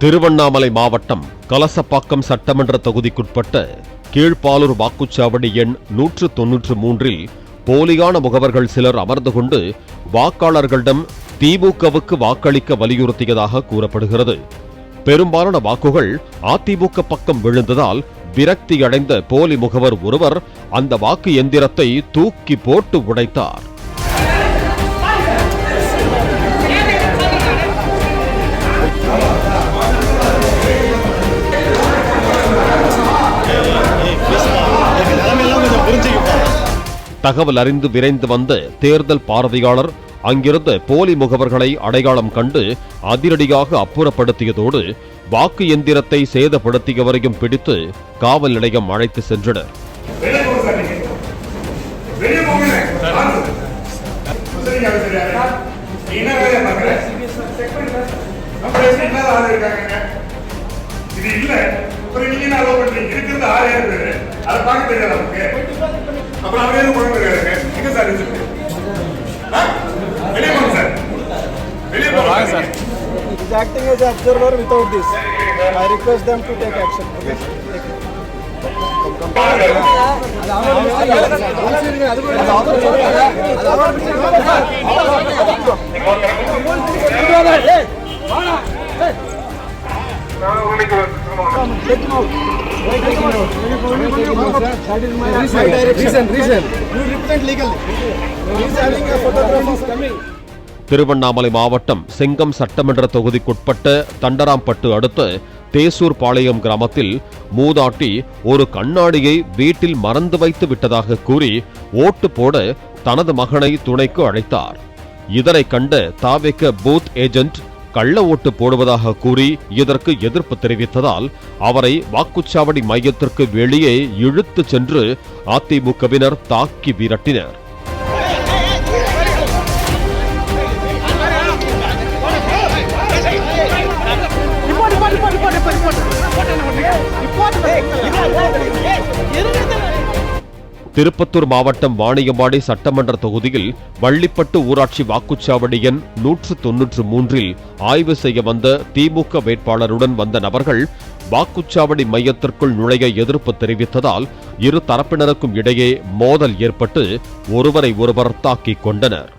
திருவண்ணாமலை மாவட்டம் கலசப்பாக்கம் சட்டமன்ற தொகுதிக்குட்பட்ட கீழ்ப்பாலூர் வாக்குச்சாவடி எண் 193இல் போலியான முகவர்கள் சிலர் அமர்ந்து கொண்டு வாக்காளர்களிடம் திமுகவுக்கு வாக்களிக்க வலியுறுத்தியதாக கூறப்படுகிறது. பெரும்பாலான வாக்குகள் அதிமுக பக்கம் விழுந்ததால் விரக்தியடைந்த போலி முகவர் ஒருவர் அந்த வாக்கு எந்திரத்தை தூக்கி போட்டு உடைத்தார். தகவல் அறிந்து விரைந்து வந்த தேர்தல் பார்வையாளர் அங்கிருந்த போலி முகவர்களை அடையாளம் கண்டு அதிரடியாக அப்புறப்படுத்தியதோடு வாக்கு எந்திரத்தை சேதப்படுத்தியவரையும் பிடித்து காவல் நிலையம் அழைத்து சென்றனர். He's acting as an observer without this. I request them to take action. Tiruvannamalai மாவட்டம் செங்கம் சட்டமன்ற தொகுதிக்குட்பட்ட தண்டராம்பட்டு அடுத்த தேசூர் பாளையம் கிராமத்தில் மூதாட்டி ஒரு கண்ணாடியை வீட்டில் மறந்து வைத்து விட்டதாக கூறி ஓட்டு போட தனது மகனை துணைக்கு அழைத்தார். இதனை கண்ட தாவேக பூத் ஏஜென்ட் கள்ள ஓட்டு போடுவதாக கூறி இதற்கு எதிர்ப்பு தெரிவித்ததால் அவரை வாக்குச்சாவடி மையத்திற்கு வெளியே இழுத்து சென்று அதிமுகவினர் தாக்கி விரட்டினர். திருப்பத்தூர் மாவட்டம் வாணியம்பாடி சட்டமன்ற தொகுதியில் வள்ளிப்பட்டு ஊராட்சி வாக்குச்சாவடி எண் 193இல் ஆய்வு செய்ய வந்த திமுக வேட்பாளருடன் வந்த நபர்கள் வாக்குச்சாவடி மையத்திற்குள் நுழைய எதிர்ப்பு தெரிவித்ததால் இரு தரப்பினருக்கும் இடையே மோதல் ஏற்பட்டு ஒருவரை ஒருவர் தாக்கிக் கொண்டனர்.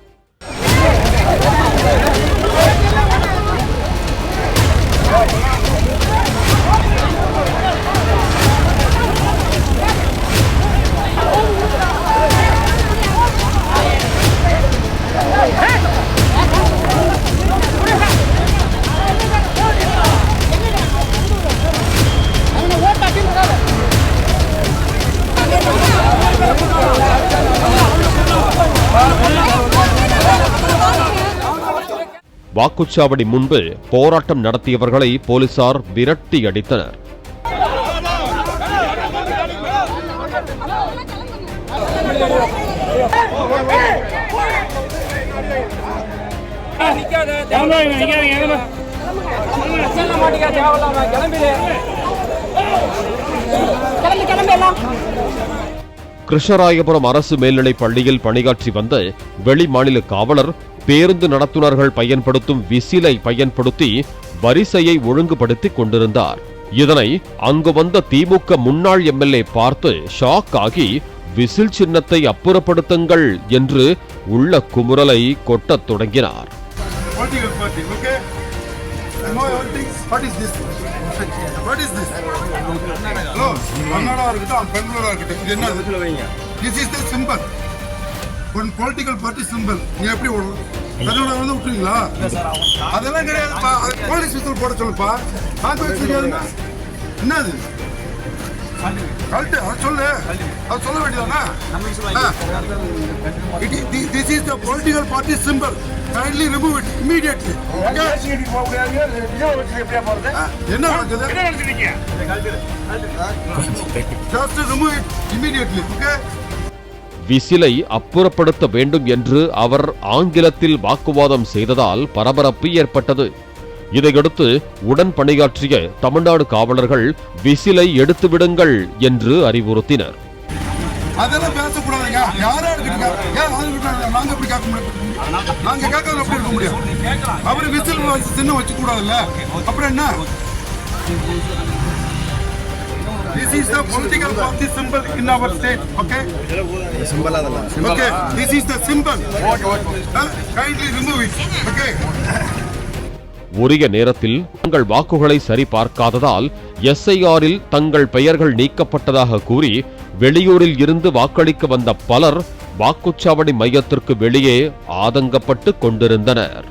வாக்குச்சாவடி முன்பு போராட்டம் நடத்தியவர்களை போலீசார் விரட்டி அடித்தனர். கிருஷ்ணராயபுரம் அரசு மேல்நிலைப் பள்ளியில் பணியாற்றி வந்த வெளிமாநில காவலர் பேருந்து நடத்துனர்கள் பயன்படுத்தும் விசிலை பயன்படுத்தி வரிசையை ஒழுங்குபடுத்திக் கொண்டிருந்தார். இதனை அங்கு வந்த திமுக முன்னாள் எம்எல்ஏ பார்த்து ஷாக் ஆகி விசில் சின்னத்தை அப்புறப்படுத்துங்கள் என்று உள்ள குமுறலை கொட்டத் தொடங்கினார். பொலிட்டிக்கல் பார்ட்டி சிம்பல் நீங்க எப்படி ஓடும் வந்து விட்டுறீங்களா? அதெல்லாம் கிடையாது. போலீஸ் விசில் போட சொல்லுப்பா. என்னது கழட்டு அதை சொல்லு அது சொல்ல வேண்டியதானே This is the political party symbol. Kindly remove it immediately. என்ன நடக்குது? Just remove it immediately. Okay? விசிலை அப்புறப்படுத்த வேண்டும் என்று அவர் ஆங்கிலத்தில் வாக்குவாதம் செய்ததால் பரபரப்பு ஏற்பட்டது. இதையடுத்து உடன் பணியாற்றிய தமிழ்நாடு காவலர்கள் விசிலை எடுத்து விடுங்கள் என்று அறிவுறுத்தினர். அதெல்லாம் பேசக்கூடாதுங்க. யாரா இருக்கீங்க? நாங்க எப்படி கேட்க முடியும்? நாங்க கேட்கறது எப்படி இருக்க முடியும்? அவரு விசில் சின்ன வச்சு கூடாதுல்ல. அப்புறம் என்ன? This is the political party symbol in our state. Okay? Okay. This is the symbol. Kindly remove it. Okay? உரிய நேரத்தில் தங்கள் வாக்குகளை சரிபார்க்காததால் SIR-இல் தங்கள் பெயர்கள் நீக்கப்பட்டதாக கூறி வெளியூரில் இருந்து வாக்களிக்க வந்த பலர் வாக்குச்சாவடி மையத்திற்கு வெளியே ஆதங்கப்பட்டு கொண்டிருந்தனர்.